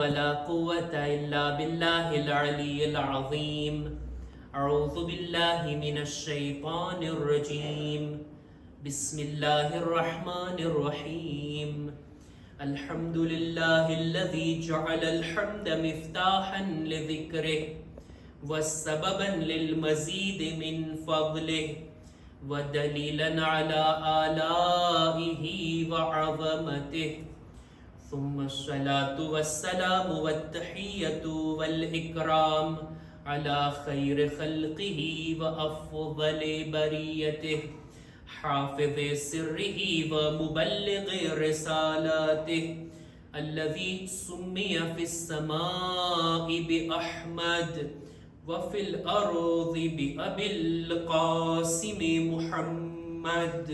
ولا قوة إلا بالله العلي العظيم. أعوذ بالله من الشيطان الرجيم. بسم الله الرحمن الرحيم. الحمد لله الذي جعل الحمد مفتاحا لذكره وسببا للمزيد من فضله ودليلا على آلائه وعظمته. ثم الصلاة والسلام والتحية والإكرام على خير خلقه وأفضل بريته حافظ سره ومبلغ رسالاته الذي سمي في السماء بأحمد وفي الأرض بأبي القاسم محمد.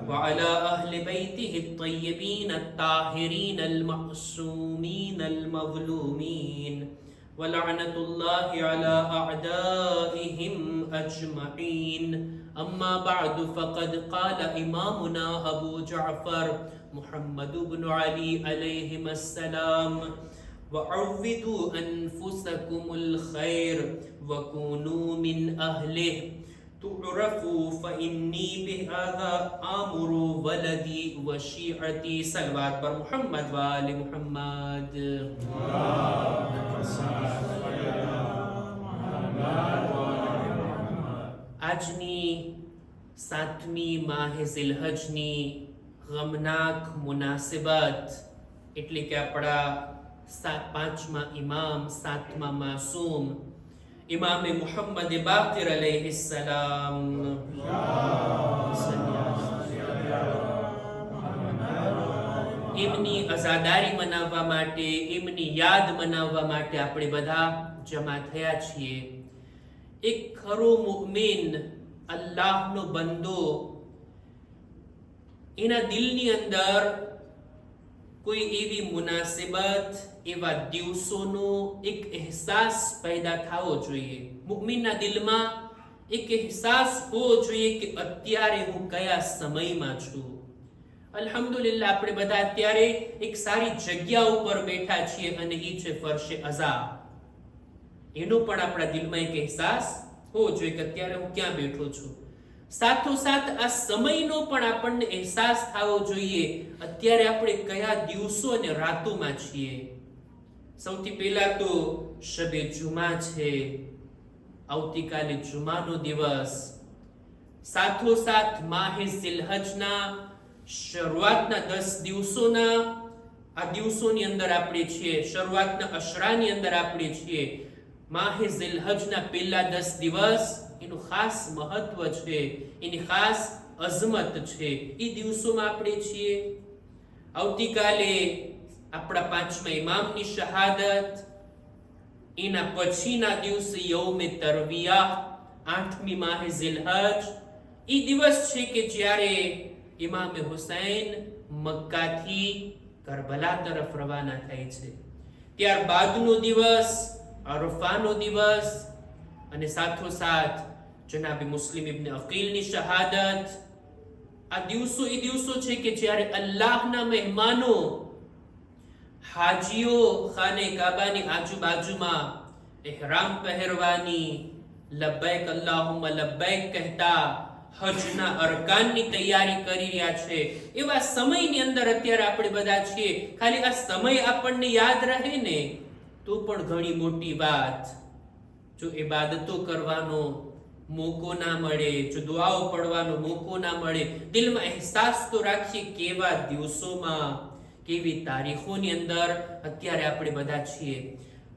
وعلى أهل بيته الطيبين الطاهرين المعصومين المظلومين ولعنة الله على أعدائهم أجمعين. أما بعد فقد قال إمامنا أبو جعفر محمد بن علي عليهم السلام: وعودوا أنفسكم الخير وكونوا من أهله تعرفوا فإني بهذا آمر ولدي وشيعتي. صلوات پر محمد وآل محمد. આજની 7મી માહે ઝિલહજની ગમનાક મુનાસિબત એટલે કે આપણા 5મા ઇમામ 7મા માસૂમ इमाम मुहम्मद बाक़िर अलैहिस्सलाम એમની અઝાદારી મનાવવા માટે, એમની યાદ મનાવવા માટે આપણે બધા જમા થયા છીએ. એક ખરો મુમિન, અલ્લાહનો બંદો, એના દિલની અંદર કોઈ એવી મુનાસિબત, એવા દિવસોનો એક અહેસાસ પેદા થવો જોઈએ. મુમિનના દિલમાં એક અહેસાસ હોવો જોઈએ કે અત્યારે હું કયા સમયમાં છું. અલ્હમ્દુલિલ્લાહ આપણે બધા અત્યારે એક સારી જગ્યા ઉપર બેઠા છીએ અને એ છે ફરશે અઝા. એનો પણ આપણા દિલમાં એક અહેસાસ હોવો જોઈએ કે અત્યારે હું ક્યાં બેઠો છું. સાથોસાથ આ સમયનો પણ આપણને અહેસાસ થવો જોઈએ અત્યારે આપણે કયા દિવસો અને રાતોમાં છીએ. સૌથી પહેલા તો શબે જુમા છે, આવતીકાલે જુમાનો દિવસ. સાથોસાથ માહે ઝિલહજના શરૂઆતના 10 દિવસોના આ દિવસોની અંદર આપણે છીએ, શરૂઆતના અશરાની અંદર આપણે છીએ. માહે ઝિલહજના પહેલા 10 દિવસ એનું ખાસ મહત્વ છે, એની ખાસ અઝમત છે. એ દિવસોમાં આપણે છીએ. આવતીકાલે આપણા 5મા ઇમામની શહાદત, એના પછીના દિવસે યૌમે તરવિયા 8મી માહે ઝિલહજ. એ દિવસ છે કે જ્યારે ઇમામે હુસૈન મક્કાથી કરબલા તરફ રવાના થાય છે. ત્યારબાદનો દિવસ અરફાનો દિવસ અને સાથોસાથ જનાબે મુસ્લિમ ઇબ્ન અકીલની શહાદત. આ દિવસો એ દિવસો છે કે જ્યારે અલ્લાહના મહેમાનો, હાજીઓ ખાને કાબાની આજુબાજુમાં ઇહરામ પહેરવાની, લબ્બૈક અલ્લાહુમ્મા લબ્બૈક કહેતા હજના અરકાનની તૈયારી કરી રહ્યા છે. એવા સમયની અંદર અત્યારે આપણે બધા છીએ. ખાલી આ સમય આપણને યાદ રહે ને તો પણ ઘણી મોટી વાત. જો ઇબાદતો કરવાનો મોકો ના મળે, જો દુઆઓ પડવાનો મોકો ના મળે, દિલમાં અહેસાસ તો રાખીએ કેવા દિવસોમાં, કેવી તારીખોની અંદર અત્યારે આપણે બધા છીએ.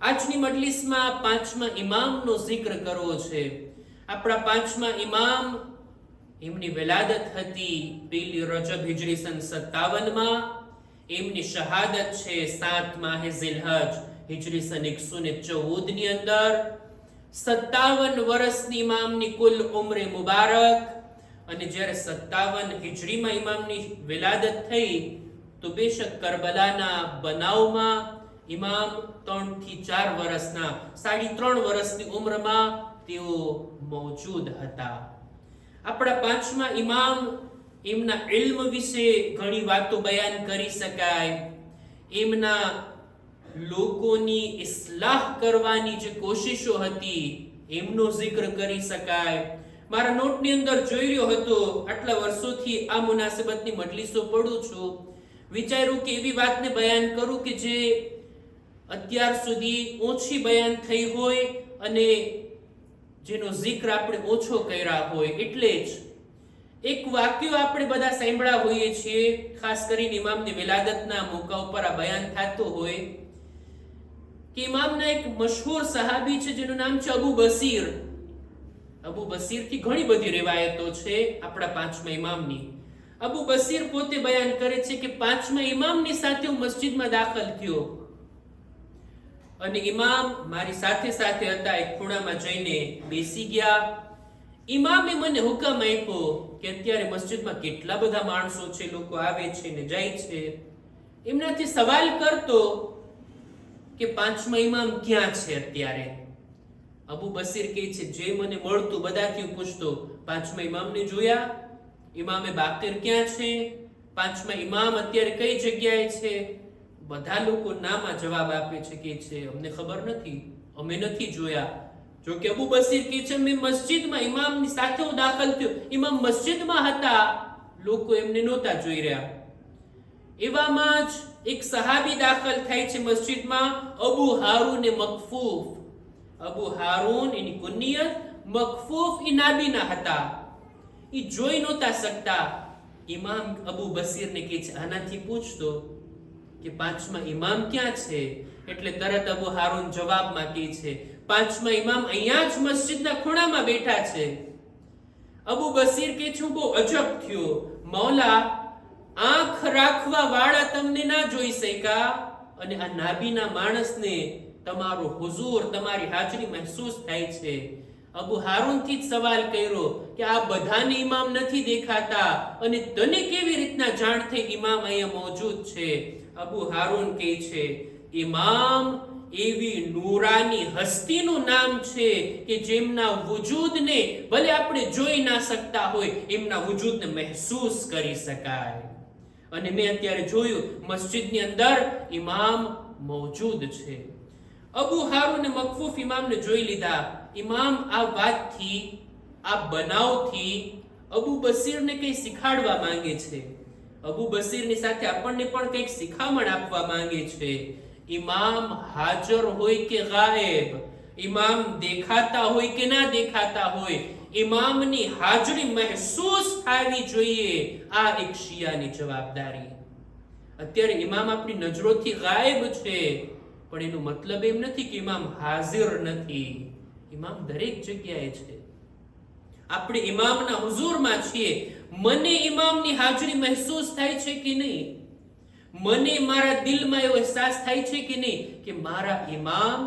આજની મજલિસમાં 5મા ઇમામનો જિક્ર કરવો છે. આપણા 5મા ઇમામ, એમની વિલાદત હતી 1 રજબ હિજરી સન 57માં. એમની શહાદત છે 7 માહે ઝિલહજ હિજરી સન 114 ની અંદર. 57 વર્ષની ઇમામની કુલ ઉમ્રે મુબારક. અને જ્યારે 57 હિજરીમાં ઇમામની વિલાદત થઈ તો બેશક કરબલાના બનાવમાં ઇમામ 3 થી 4 વર્ષના 3.5 વર્ષની ઉંમરમાં તેઓ મૌજૂદ હતા. આપણા પાંચમા ઇમામ એમના ઇલ્મ વિશે ઘણી વાતો બયાન કરી શકાય, એમના લોકોની ઇસ્લાહ કરવાની જે કોશિશો હતી એમનો જિક્ર કરી શકાય. મારા નોટની અંદર જોઈ રહ્યો હતો, આટલા વર્ષોથી આ મુનાસબતની મજલિસો પડું છું, વિચાર્યું કે એવી વાતને બયાન કરું કે જે અત્યાર સુધી ઓછી બયાન થઈ હોય અને જેનો જિક્ર આપણે ઓછો કર્યા હોય. એટલે જ એક વાક્ય આપણે બધા સાંભળ્યા હોઈએ છીએ, ખાસ કરીને ઇમામની વિલાદતના મોકા ઉપર આ બયાન થતો હોય કે ઇમામના એક મશહૂર સહાબી છે જેનું નામ છે અબુ બસીર. અબુ બસીર થી ઘણી બધી riવાયતો છે આપણા પાંચમા ઇમામની. અબુ બસીર પોતે બયાન કરે છે કે પાંચમા ઇમામની સાથે હું મસ્જિદમાં દાખલ થયો અને ઇમામ મારી સાથે સાથે હતા, એક ખૂણામાં જઈને બેસી ગયા. ઇમામે મને હુકમ આપ્યો કે અત્યારે મસ્જિદમાં કેટલા બધા માણસો છે, લોકો આવે છે ને જાય છે, એમનાથી સવાલ કરતો કે પાંચમા ઇમામ ક્યાં છે અત્યારે. અબુ બસીર કહે છે જે મને મળતું બધાથી પૂછતો, પાંચમા ઇમામને જોયા? ઇમામે બાકીર ક્યાં છે? પાંચમા ઇમામ અત્યારે કઈ જગ્યાએ છે? બધા લોકો નામાં જવાબ આપે છે કે છે અમને ખબર નથી, અમે નથી જોયા. જો કે અબુ બસીર કહે છે મેં મસ્જિદમાં ઇમામની સાથે હું દાખલ થયો, ઇમામ મસ્જિદમાં હતા, લોકો એમને નહોતા જોઈ રહ્યા. એવામાં જ એક સહાબી દાખલ થાય છે મસ્જિદમાં, અબુ હારૂન મકફૂફ. અબુ હારૂન એની કુનિયત, મકફૂફ એ નાબીના હતા, એ જોઈ નહોતા શકતા. ઇમામ અબુ બસીરને કહે છે આનાથી પૂછતો કે પાંચમા ઇમામ ક્યાં છે? એટલે તરત અબુ હારૂન જવાબમાં કહે છે પાંચમા ઇમામ અહીંયા જ મસ્જિદના ખૂણામાં બેઠા છે. અબુ બસીર કહે છે હું બહુ અજબ થયો, મૌલા આંખ રાખવા વાળા તમને ના જોઈ શક્યા અને આ નાબીના માણસને તમારો હુઝુર, તમારી હાજરી મહેસૂસ થાય છે. અબુ હારૂન થી જ સવાલ કર્યો કે આ બધાને ઇમામ નથી દેખાતા અને તને કેવી રીતના જાણ થઈ ઇમામ અહીંયા મોજૂદ છે? અબુ હારૂન કહે છે ઇમામ એવી નૂરાની હસ્તીનું નામ છે કે જેમના વજૂદને ભલે આપણે જોઈ ના શકતા હોય, એમના વજૂદને મહેસૂસ કરી શકાય. અને મેં અત્યારે જોયું મસ્જિદની અંદર ઇમામ મોજૂદ છે. અબુ હારૂન મકફૂફ ઇમામને જોઈ લીધા. ઇમામ આ વાતથી, આ બનાવથી અબુ બસીરને કંઈ શીખાડવા માંગે છે. અબુ બસીરની સાથે આપણને પણ કંઈક શિખામણ આપવા માંગે છે. ઇમામ હાજર હોય કે ગાયબ, ઇમામ દેખાતા હોય કે ના દેખાતા હોય, ઇમામની હાજરી મહેસૂસ થવી જોઈએ. આ એક શિયાની જવાબદારી. અત્યારે ઇમામ આપણી નજરોથી ગાયબ છે, પણ એનો મતલબ એમ નથી કે ઇમામ હાજર નથી. ઇમામ દરેક જગ્યાએ છે. આપણે ઇમામના હુઝુરમાં છીએ. મને ઇમામની હાજરી મહેસૂસ થાય છે કે નહીં? મને મારા દિલમાં એવો અહેસાસ થાય છે કે નહીં કે મારા ઇમામ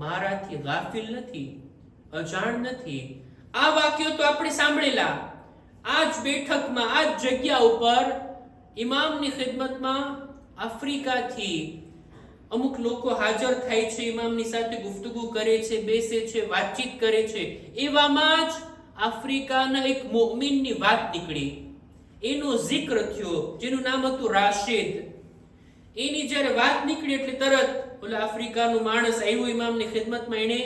મારાથી ગાફિલ નથી, અજાણ નથી? આ વાક્યો તો આપણે સાંભળેલા. આ જ બેઠકમાં, આ જ જગ્યા ઉપર ઇમામની ખિદમતમાં આફ્રિકાથી અમુક લોકો હાજર થાય છે, ઇમામની સાથે ગુફ્તગુ કરે છે, બેસે છે, વાતચીત કરે છે. એવામાં જ આફ્રિકાના એક મુઅમિનની વાત નીકળી, એનો જિક્ર થયો, જેનું નામ હતું રાશિદ. એની જ્યારે વાત નીકળી એટલે તરત ઓલા આફ્રિકાનો માણસ આવ્યો ઇમામની ખિદમતમાં. એને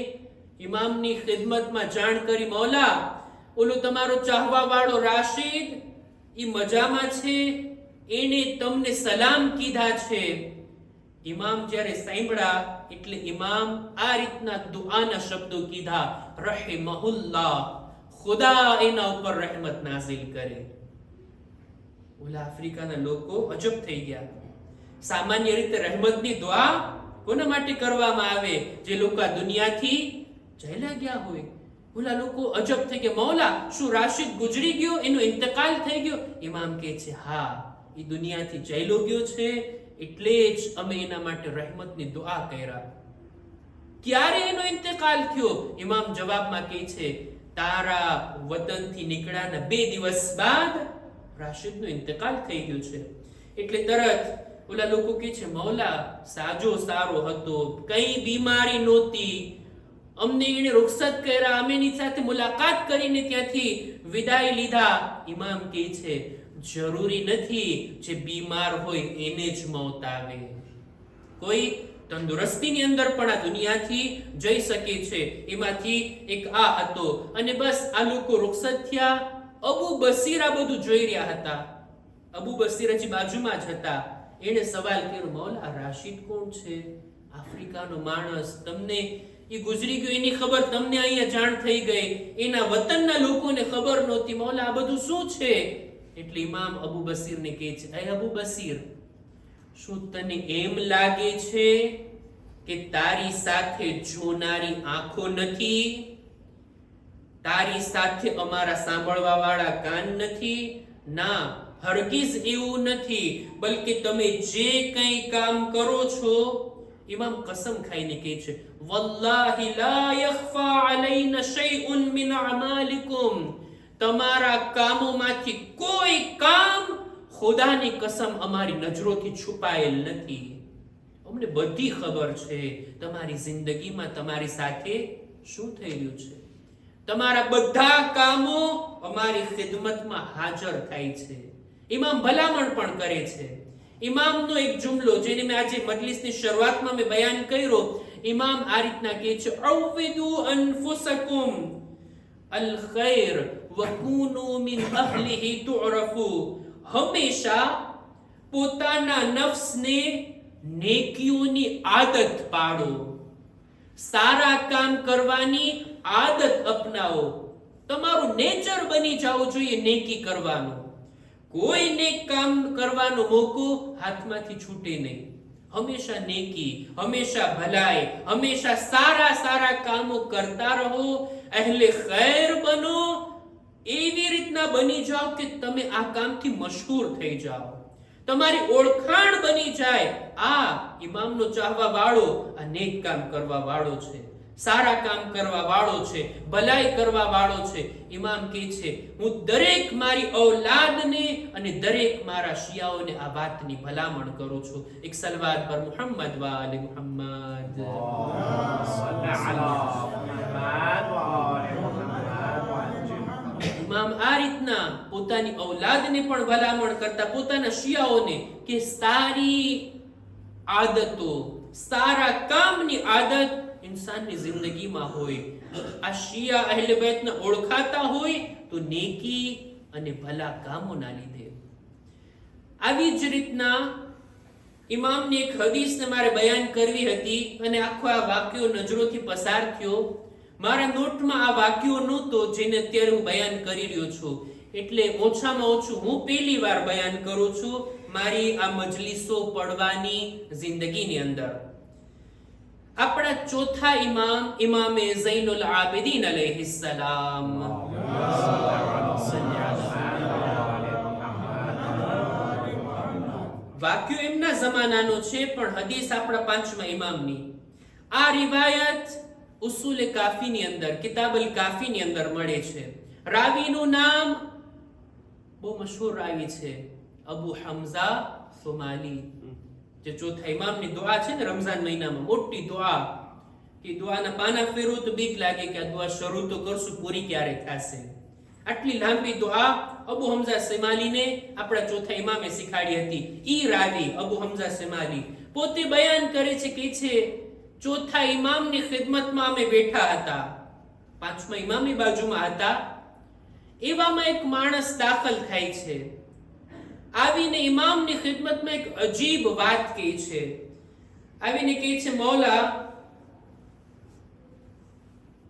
ઇમામની ખિદમતમાં જાણ કરી, મૌલા ઓલો તમારો ચાહવા વાળો રાશિદ એ મજામાં છે, એને તમને સલામ કીધા છે. ઇમામ જ્યારે સાંભળ્યા એટલે ઇમામ આ રીતના દુઆના શબ્દો કીધા, રહિમહુલ્લાહ, ખુદા એના ઉપર રહેમત નાઝિલ કરે. ઓલા આફ્રિકાના લોકો અજબ થઈ ગયા. સામાન્ય રીતે રહેમતની દુઆ કોના માટે કરવામાં આવે? જે લોકો આ દુનિયાથી ચાલ્યા ગયા હોય. ઓલા લોકો અજબ થઈ ગયા, મૌલા શું રાશિદ ગુજરી ગયો, એનો ઇંતકાલ થઈ ગયો? ઇમામ કહે છે હા, એ દુનિયાથી ચાલ્યો ગયો છે, એટલે જ અમે એના માટે રહેમતની દુઆ કર્યા. ક્યારે એનો ઇંતકાલ થયો? ઇમામ જવાબમાં કહે છે તારા વતનથી નીકળ્યાના 2 દિવસ બાદ રાશિદનો ઇંતકાલ થઈ ગયો છે. એટલે તરત ઓલા લોકો કહે છે મૌલા સાજો સારો હતો, કઈ બીમારી નહોતી, અમને એને રૂખસત કર્યા, અમે એની સાથે મુલાકાત કરીને ત્યાંથી વિદાય લીધા. ઇમામ કહે છે જરૂરી નથી જે બીમાર હોય એને જ મોત આવે. કોઈ તંદુરસ્તીની અંદર પણ આ દુનિયાથી જઈ શકે છે. એમાંથી એક આ હતો. અને બસ આ લોકો રૂખસત થયા. અબુ બસીર આ બધું જોઈ રહ્યા હતા. અબુ બસીર હજી બાજુમાં જ હતા. એને સવાલ કર્યો, મૌલા રાશિદ કોણ છે? આફ્રિકાનો માણસ, તમને એ ગુજરી ગયો એની ખબર તમને અહીંયા જાણ થઈ ગઈ, એના વતનના લોકોને ખબર નહોતી. મૌલા આ બધું શું છે? એટલે ઇમામ અબુ બસીરને કહે છે, એ અબુ બસીર, શું તને એમ લાગે છે કે તારી સાથે જોનારી આંખો નથી? તારી સાથે અમારા સાંભળવા વાળા કાન નથી? ના, હરગીઝ એવું નથી. બલકે તમે જે કંઈ કામ કરો છો, ઇમામ કસમ ખાઈને કહે છે, વલ્લાહી લા યખ્ફા અલૈના શૈઉન મિન અમાલિકુમ, તમારા કામોમાંથી કોઈ કામ ખુદાની કસમ અમારી નજરોથી છુપાયેલ નથી. અમને બધી ખબર છે તમારી જિંદગીમાં તમારી સાથે શું થઈ રહ્યું છે. તમારા બધા કામો અમારી ખિદમતમાં હાજર થાય છે. ઇમામ ભલામણ પણ કરે છે. ઇમામનો એક જુમલો જેને મેં આજે મજલિસની શરૂઆતમાં મેં બયાન કર્યો, ઇમામ આ રીતના કહે છે, અવિદુ અનફુસકુમ અલ ખૈર વકૂનુ મિન અહલિહી તુરફુ. હંમેશા પોતાના નફ્સને નેકીઓની આદત પાડો, સારા કામ કરવાની આદત અપનાવો. તમારું નેચર બની જવું જોઈએ નેકી કરવાનું. કોઈ નેક કામ કરવાનો મોકો હાથમાંથી છૂટે નહીં. હંમેશા નેકી, હંમેશા ભલાઈ, હંમેશા સારા સારા કામો કરતા રહો. અહેલે ખૈર બનો. એવી રીતના બની જાઓ કે તમે આ કામથી મશહૂર થઈ જાઓ, તમારી ઓળખાણ બની જાય. આ ઇમામનો ચાહવા વાળો આ નેક કામ કરવા વાળો છે, સારા કામ કરવા વાળો છે, ભલાઈ કરવા વાળો છે. ઇમામ કહે છે, હું દરેક મારી ઔલાદને અને દરેક મારા શિયાઓને આ વાતની ભલામણ કરું છું. એક સલવાત પર મુહમ્મદ વ આલે મુહમ્મદ. ઇમામ આ રીતના પોતાની ઔલાદને પણ ભલામણ કરતા, પોતાના શિયાઓને, કે સારી આદતો, સારા કામની આદત ઇન્સાનની જિંદગીમાં હોય. આ શિયા અહેલે બેતને ઓળખાતા હોય તો નેકી અને ભલા કામોના લીધે. આવી જ રીતના ઇમામની એક હદીસને મારે બયાન કરવી હતી અને આખો આ વાક્યો નજરોથી પસાર થયો. મારા નોટમાં આ વાક્યો નહોતો જેને અત્યારે હું બયાન કરી રહ્યો છું. એટલે ઓછામાં ઓછું હું પહેલી વાર બયાન કરું છું મારી આ મજલિસો પડવાની જિંદગીની અંદર. આપણા ચોથા ઇમામ, ઇમામે ઝૈનુલ આબિદીન અલૈહિસ્સલામ. વાક્યો એમના જમાનાનો છે પણ હદીસ આપણા પાંચમા ઇમામની. આ રિવાયત ઉસૂલ કાફીની અંદર, કિતાબ અલ કાફીની અંદર મળે છે. રાવીનું નામ બહુ મશહૂર રાવી છે, અબુ હમઝા સુમાલી. જે ચોથા ઇમામની દુઆ છે ને રમઝાન મહિનામાં, મોટી દુઆ, કે દુઆના પાના ફેરો તો બીક લાગે કે આ દુઆ શરૂ તો કરશું, પૂરી ક્યારે થશે. આટલી લાંબી દુઆ અબુ હમઝા સિમાલીને આપણા ચોથા ઇમામે શીખાડી હતી. ઈ રાવી અબુ હમઝા સિમાલી પોતે બયાન કરે છે, કે છે ચોથા ઇમામની ખિદમતમાં અમે બેઠા હતા, પાંચમા ઇમામની બાજુમાં હતા. એવામાં એક માણસ દાખલ થાય છે, આવીને ઇમામની ખિદમતમાં એક અજીબ વાત કહે છે. આવીને કહે છે, મૌલા,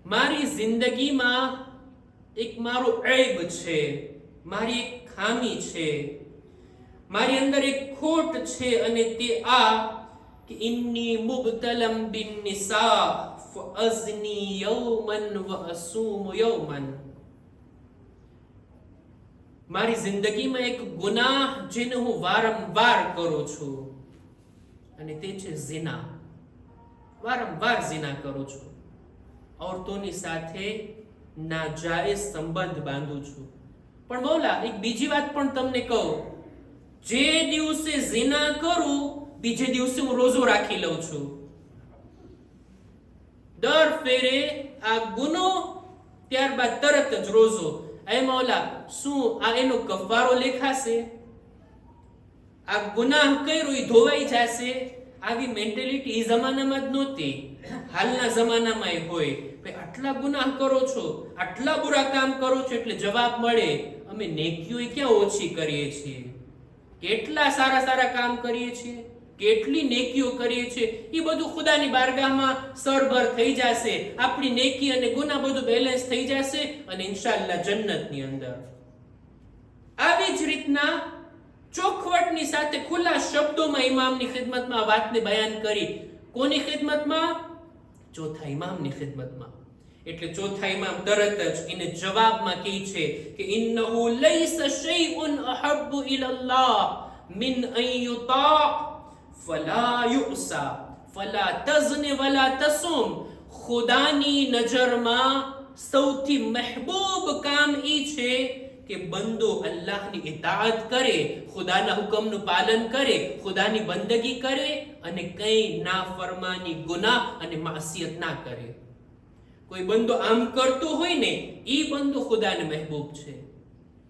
મારી જિંદગીમાં એક મારો ઐબ છે, મારી એક ખામી છે, મારી અંદર એક ખોટ છે, અને તે આ કે ઇન્ની મુબતલમ બિન નિસા ફઅઝની યૌમન વ અસૂમ યૌમન. મારી જિંદગીમાં એક ગુનાહ જેને હું વારંવાર કરું છું, અને તે છે ઝિના. વારંવાર ઝિના કરું છું, औरतोની સાથે નાજાયઝ સંબંધ બાંધું છું. પણ મૌલા, એક બીજી વાત પણ તમને કહું, જે દિવસે ઝિના કરું બીજે દિવસે હું રોજો રાખી લઉં છું. દર ફેરે આ ગુનો, ત્યારબાદ તરત જ રોજો. એ મૌલા, શું આ એનો કફારો લેખાશે? આ ગુનાહ કર્યો એ ધોવાઈ જશે? આવી મેન્ટેલિટી એ જમાનામાં જ નહોતી, હાલના જમાનામાં એ હોય. આટલા ગુનાહ કરો છો, આટલા બુરા કામ કરો છો, એટલે જવાબ મળે, અમે નેકીઓ ક્યાં ઓછી કરીએ છીએ? કેટલા સારા સારા કામ કરીએ છીએ, કેટલી નેકીઓ કરીએ છીએ. એ બધું ખુદાની બારગાહમાં સરભર થઈ જશે. આપણી નેકી અને ગુનાહ બધું બેલેન્સ થઈ જશે અને ઇન્શાઅલ્લાહ જન્નતની અંદર. આવી જ રીતના ચોખવટની સાથે ખુલ્લા શબ્દોમાં ઇમામની ખિદમતમાં આ વાતને બયાન કરી. કોની ખિદમતમાં? ચોથા ઇમામની ખિદમતમાં. એટલે ચોથા ઇમામ તરત જ એને જવાબમાં કહે છે કે ઇન્નહુ લૈસા શૈઉન અહબ્બુ ઇલલ્લાહ મિન અન યુતા ફલા યુસા ફલા તઝની વલા તસુમ. ખુદાની નજરમાં સૌથી મહેબૂબ કામ ઈ છે કે બંદો અલ્લાહની ઇતાઅત કરે, ખુદાના હુકમનું પાલન કરે, ખુદાની બંદગી કરે અને કઈ નાફરમાની, ગુનાહ અને માસિયત ના કરે. કોઈ બંદો આમ કરતો હોય ને, ઈ બંદો ખુદાને મહેબૂબ છે.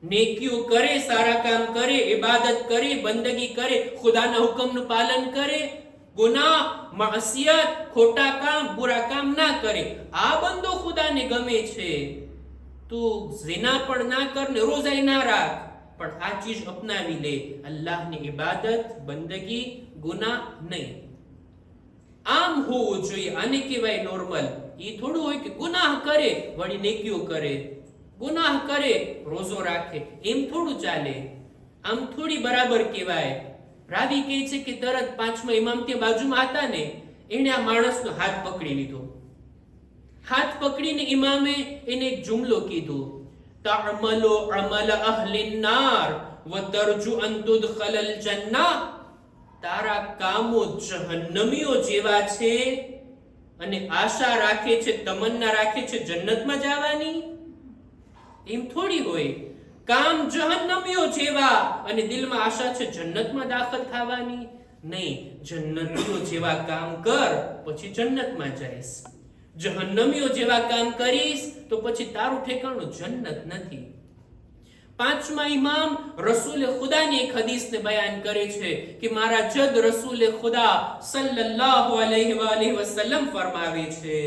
નેકીઓ કરે, સારા કામ કરે, ઇબાદત કરે, બંદગી કરે, ખુદાના હુકમનું પાલન કરે, ગુનાહ, માસિયત, ખોટા કામ, બુરા કામ ના કરે, આ બંદો ખુદાને ગમે છે. તું ઝિના પણ ના કર ને રોઝાઈ ના રાખ, પણ આ ચીજ અપનાવી લે, અલ્લાહની ઇબાદત, બંદગી, ગુનાહ નહીં. આમ હોવું જોઈએ. આને કહેવાય નોર્મલ. ઈ થોડું હોય કે ગુનાહ કરે વળી નેકીઓ કરે, ગુનાહ કરે રોઝો રાખે, એમ થોડું ચાલે. આમ થોડી બરાબર કહેવાય. રાવી કહે છે કે તરત પાંચમા ઇમામ તે બાજુમાં હતા ને, એને આ માણસનો હાથ પકડી લીધો. હાથ પકડીને ઇમામે એને એક જુમલો કીધો, તઅમલુ અમલ અહલિન નાર વ તરજુ અન tudkhal જન્ના. તારા કામો જહન્નમીઓ જેવા છે અને આશા રાખે છે, તમન્ના રાખે છે જન્નતમાં જવાની. એમ થોડી હોય. કામ જહન્નમીઓ જેવા અને દિલમાં આશા છે જન્નતમાં દાખલ થવાની. નહીં, જન્નતીઓ જેવા કામ કર પછી જન્નતમાં જઈશ. જહન્નમીઓ જેવા કામ કરીશ તો પછી તારું ઠેકાણું જન્નત નથી. પાંચમા ઇમામ રસૂલ ખુદાની એક હદીસને બયાન કરે છે કે મારા જદ રસૂલ ખુદા સલ્લલ્લાહુ અલૈહિ વ આલિહિ વસલ્લમ ફરમાવે છે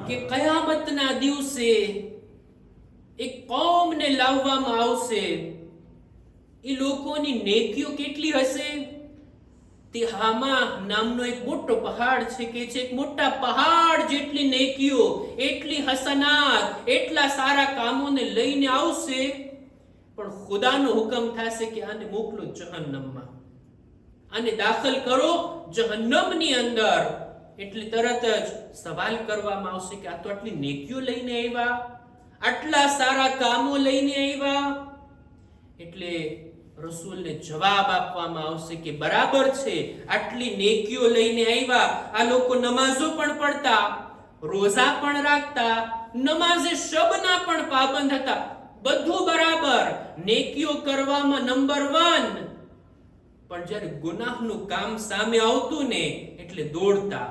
કે કયામતના દિવસે એક કોમને લાવવામાં આવશે. એ લોકોની નેકીઓ કેટલી હશે? તિહામા નામનો એક મોટો પહાડ છે કે છે, એક મોટા પહાડ જેટલી નેકીઓ, એટલી હસનાત, એટલા સારા કામોને લઈને આવશે. પણ ખુદાનો હુકમ થશે કે આને મોકલો જહન્નમમાં, આને દાખલ કરો જહન્નમની અંદર. એટલે તરત જ સવાલ કરવામાં આવશે કે આ તો આટલી નેકીઓ લઈને આવ્યા, આટલા સારા કામો લઈને આવ્યા. એટલે રસૂલને જવાબ આપવામાં આવશે કે બરાબર છે, આટલી નેકીઓ લઈને આવ્યા. આ લોકો નમાઝો પણ પડતા, રોઝા પણ રાખતા, નમાઝે શબના પણ પાબંદ હતા, બધું બરાબર, નેકીઓ કરવામાં નંબર 1. પણ જ્યારે ગુનાહનું કામ સામે આવતું ને એટલે દોડતા,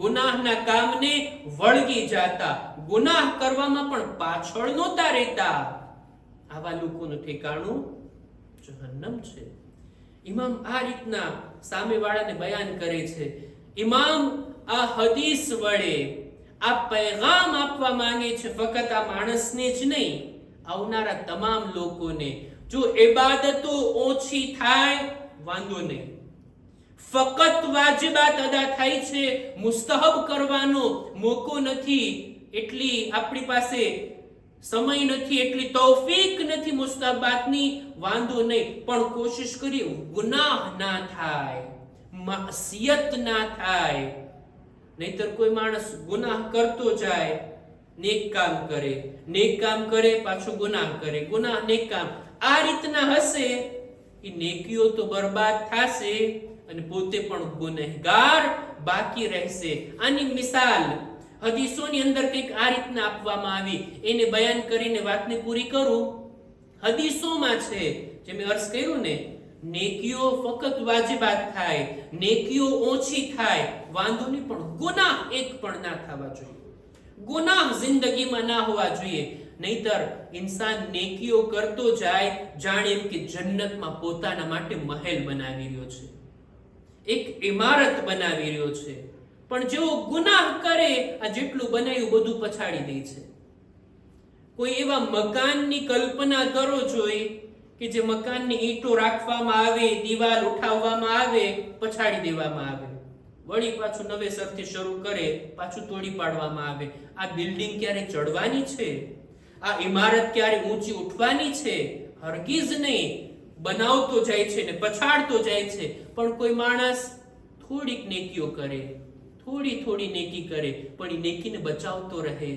ગુનાહના કામને વળગી જાતા, ગુનાહ કરવામાં પણ પાછળ નહોતા રહેતા. આવા લોકોનું ઠેકાણું જહન્નમ છે. ઇમામ આ રીતના સામેવાળાને બયાન કરે છે. ઇમામ આ હદીસ વડે આ પૈગામ આપવા માંગે છે, ફક્ત આ માણસને જ નહીં, આવનારા તમામ લોકોને. જો ઇબાદતો ઓછી થાય વાંધો નહીં, ફક્ત વાજિબાત અદા થાય છે, મુસ્તહબ કરવાનો મોકો નથી, એટલી આપણી પાસે સમય નથી, એટલી તૌફીક નથી મુસ્તહબાતની, વાંધો નહીં. પણ કોશિશ કરી ગુનાહ ના થાય, માસિયત ના થાય. નહીતર કોઈ માણસ ગુનાહ કરતો જાય, નેક કામ કરે, નેક કામ કરે પાછું ગુનાહ કરે, ગુનાહ નેક કામ, આ રીતના હશે, એ નેકીઓ તો બરબાદ થશે અને પોતે પણ ગુનેહગાર બાકી રહેશે. આની મિસાલ હદીસોની અંદર કંઈક આ રીતના આપવામાં આવી, એને બયાન કરીને વાતને પૂરી કરું. હદીસોમાં છે, જે મેં અર્ઝ કર્યું ને, નેકીઓ ફક્ત વાજિબાત થાય, નેકીઓ ઓછી થાય વાંધો નહીં, પણ ગુનાહ એક પણ ના થવા જોઈએ, ગુનાહ જિંદગીમાં ના હોવા જોઈએ. નહીતર ઇન્સાન નેકીઓ કરતો જાય જાણે એમ કે જન્નતમાં પોતાના માટે મહેલ બનાવી રહ્યો છે, એક ઇમારત બનાવી રહ્યો છે. પણ જેવો ગુનાહ કરે આ જેટલું બનાવ્યું બધું પછાડી દે છે. કોઈ એવા મકાનની કલ્પના કરો જોઈ કે જે મકાનની ઈંટો રાખવામાં આવે, દીવાલ ઉઠાવવામાં આવે, પછાડી દેવામાં આવે, વળી પાછું નવેસરથી શરૂ કરે, પાછું તોડી પાડવામાં આવે. આ બિલ્ડિંગ ક્યારે ચડવાની છે? આ ઇમારત ક્યારે ઊંચી ઉઠવાની છે? હરગીઝ નહીં. બનાવતો જાય છે ને પછાડતો જાય છે. પણ કોઈ માણસ થોડીક નેકીઓ કરે, થોડી નેકી કરે, પણ એ નેકીને બચાવતો રહે,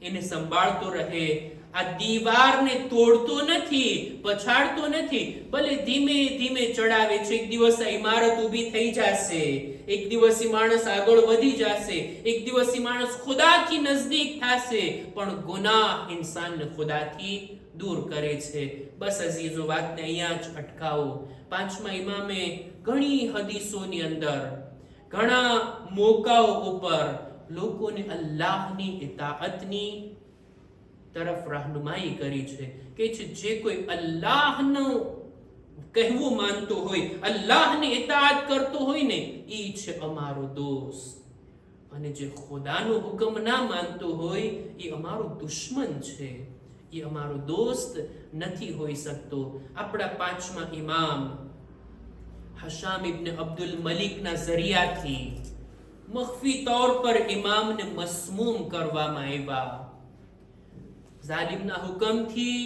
એને સંભાળતો રહે. આ દીવારને તોડતો નથી, પછાડતો નથી, ભલે ધીમે ધીમે ચડાવે છે. એક દિવસ આ ઇમારત ઊભી થઈ જશે, એક દિવસ માણસ આગળ વધી જશે, એક દિવસ માણસ ખુદાથી નજદીક થશે. પણ ગુનાહ ઇન્સાનને ખુદાથી દૂર કરે છે. બસ અઝીઝો, વાતને અહીંયા જ અટકાવો. પાંચમા ઇમામે ઘણી હદીસોની અંદર, ઘણા મોકાઓ ઉપર લોકોને અલ્લાહની ઇતાઅતની તરફ રહેનુમાઈ કરી છે. કે જે કોઈ અલ્લાહનું કહેવું માનતો હોય, અલ્લાહની ઇતાઅત કરતો હોય ને, ઈ છે અમારો દોસ્ત. અને જે ખુદાનો હુકમ ના માનતો હોય એ અમારો દુશ્મન છે, એ અમારો દોસ્ત નથી હોઈ શકતો. આપણા પાંચમા ઇમામ હશામ ઇબ્ન અબ્દુલ મલિકના ઝરિયાથી મખ્ફી તौर પર ઇમામને મસમૂમ કરવામાં આવ્યા. ઝાલિમના હુકમથી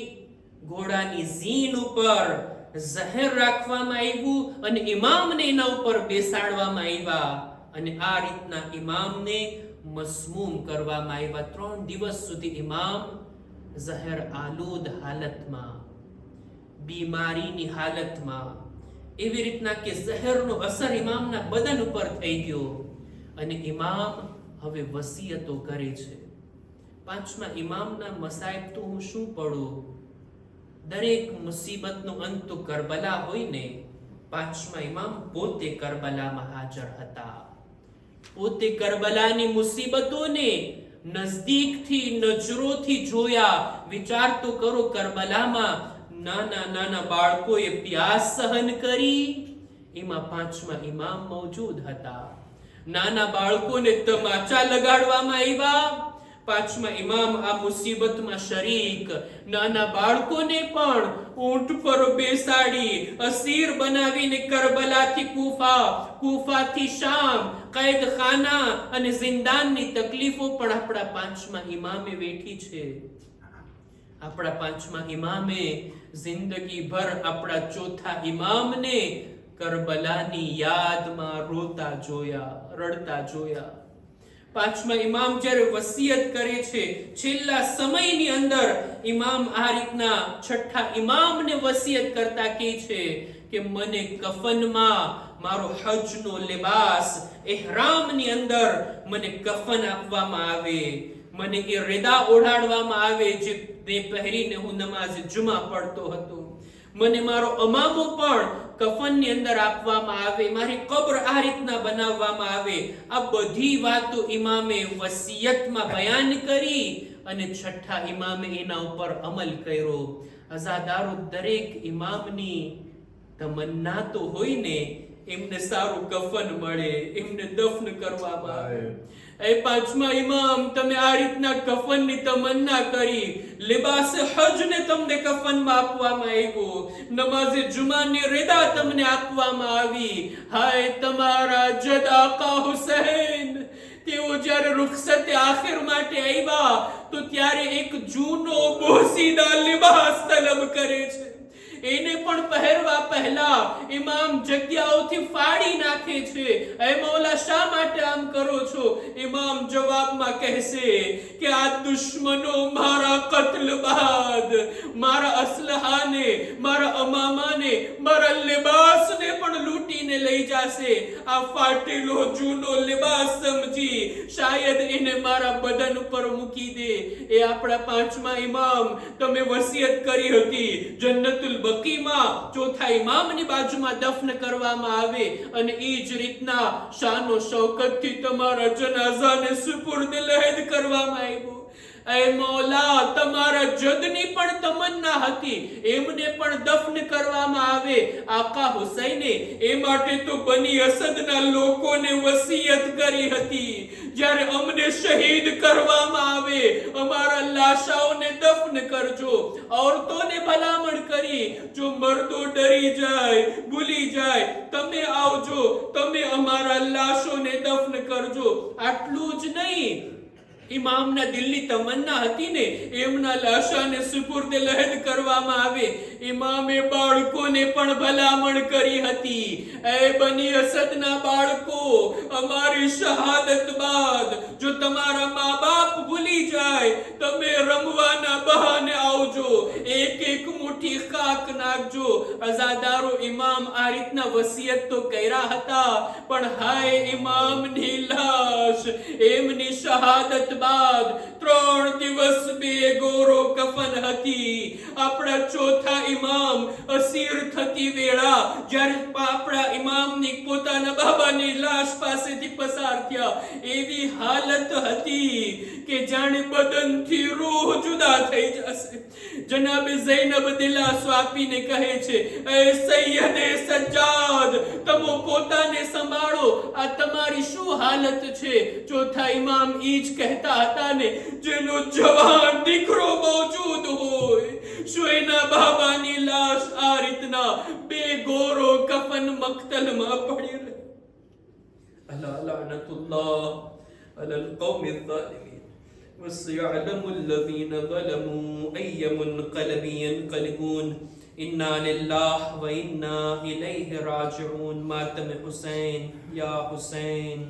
ઘોડાની ઝીન ઉપર ઝહેર રાખવામાં આવ્યું અને ઇમામને એના ઉપર બેસાડવામાં આવ્યા અને આ રીતના ઇમામને મસમૂમ કરવામાં આવ્યા. 3 દિવસ સુધી ઇમામ ઝહેર આલુદ હાલતમાં, બીમારીની હાલતમાં, એવી રીતના કે ઝહેરનો અસર ઇમામના બદન ઉપર થઈ ગયો અને ઇમામ હવે વસિયતો કરે છે. પાંચમા ઇમામના મસાઇબ તો હું શું પડું? દરેક મુસીબતનો અંત તો કરબલા હોય ને. પાંચમા ઇમામ પોતે કરબલામાં હાજર હતા, પોતે કરબલાની મુસીબતોને નજદીકથી, નજરોથી જોયા. વિચાર તો કરો, કરબલામાં નાના બાળકોએ પ્યાસ સહન કરી, એમાં પાંચમા ઇમામ મૌજૂદ હતા. નાના બાળકોને તમાચા લગાડવામાં આવ્યા, પાંચમા ઇમામ આ મુસીબતમાં શરીક. નાના બાળકોને પણ ઊંટ પર બેસાડી અસીર બનાવીને કરબલાથી કૂફા, કૂફાથી શામ, કૈદખાના અને જિંદાનની તકલીફો પણ આપણા પાંચમા ઇમામે વેઠી છે. આપણા પાંચમા ઇમામે જિંદગી ભર આપણા ચોથા ઇમામને કરબલાની યાદમાં રોતા જોયા, રડતા જોયા. પાંચમા ઇમામ જ્યારે વસિયત કરે છે, છેલ્લા સમયની અંદર ઇમામ આ રીતના છઠ્ઠા ઇમામને વસિયત કરતા કહે છે કે મને કફનમાં મારો હજનો લિબાસ, ઇહરામની અંદર મને કફન આપવામાં આવે, મને એ રેદા ઓઢાડવામાં આવે જે પહેરીને હું નમાઝ જુમા પડતો હતો, મને મારો અમામો પણ કફનની અંદર આપવામાં આવે, મારી કબ્ર આ રીતના બનાવવામાં આવે. આ બધી વાતો ઇમામે વસિયતમાં બયાન કરી અને છઠ્ઠા ઇમામે એના ઉપર અમલ કર્યો. અઝાદારો, દરેક ઇમામની તમન્ના તો હોય ને એમને સારું કફન મળે, એમને દફન કરવામાં આવે. એ પાંચમા ઇમામ, તમે આ રીતના કફનની તમન્ના કરી, લિબાસ હજને તમને કફનમાં આપવામાં આવ્યો, નમાઝે જુમાની રેદા તમને આપવામાં આવી. હાય તમારા જદ આકા હુસૈન, તેઓ જ્યારે રૂખસતે આખિર માટે આવ્યા તો ત્યારે એક જૂનો બોસીદા લિબાસ તલબ કરે છે. એને પણ પહેરવા પહેલા ઇમામ જગ્યાઓથી ફાડી નાખે છે. એ મૌલા, શા માટે આમ કરો છો? ઇમામ જવાબમાં કહેશે કે આ દુશ્મનો મારા કત્લ બાદ મારા અસલહાને, મારા અમામાને, મારા લિબાસને પણ લૂંટીને લઈ જશે. આ ફાટેલો જૂનો લિબાસ સમજી શાયદ એને મારા બદન ઉપર મૂકી દે. એ આપણા પાંચમા ઇમામ, તમે વસિયત કરી હતી જન્નતુલ બકીમાં ચોથા ઇમામની બાજુમાં દફન કરવામાં આવે અને એ જ રીતના શાનો શૌકતથી તમારા જનાઝાને સુપુર્દ લહેદ કરવામાં આવ્યો. એ મૌલા, તમારા જદની પણ તમન્ના હતી એમને પણ દફન કરવામાં આવે. આકા હુસૈને એ માટે તો બની અસદના લોકોને વસિયત કરી હતી, જ્યારે અમને શહીદ કરવામાં આવે અમારા લાશાઓને દફન કરજો. औरतोने ભલામણ કરી, જો મર્દો ડરી જાય, ભૂલી જાય, તમે આવજો, તમે અમારા લાશોને દફન કરજો. આટલું જ નહીં, ઇમામના દિલની તમન્ના હતી ને એમના લાશાને સુપુર્દે લહેદ કરવામાં આવે. ઇમામે બાળકોને પણ ભલામણ કરી હતી, એ બની અસદના બાળકો, અમારી શહાદત બાદ જો તમારા મા બાપ ભૂલી જાય, તમે રમવાના બહાને આવજો, એક એક મુઠ્ઠી ખાક નાખજો. અઝાદારો ઇમામ આ રીતના વસિયત તો કર્યા હતા, પણ હાય ઇમામની લાશ એમની શહાદત બાદ 3 દિવસ બેગોરો કફન હતી. આપણા ચોથા ઇમામ અસીર થતી વેળા જ્યારે આપણા ઇમામની પોતાના બાબાની લાશ પાસેથી પસાર થયા, એવી હાલત હતી કે જાણે બદનથી રૂહ જુદા થઈ જશે. જનાબે ઝૈનબ દિલાસો આપીને કહે છે, એ સૈયદે સજ્જાદ, તમે પોતાને સંભાળો, આ તમારી શું હાલત છે? ચોથા ઇમામ ઈ જ કહેતા હતા ને, જેનો જવાન દીકરો મોજૂદ હોય, શું એના બાબાની લાશ આ રીતના બેગોરો કફન મક્તલમાં પડી રહે? અલા લઅનતુલ્લાહ અલલ કૌમિઝ ઝાલિમીન. وسيعلم الذين ظلموا أي منقلب ينقلبون. إنا لله وإنا إليه راجعون. ماتم حسين يا حسين.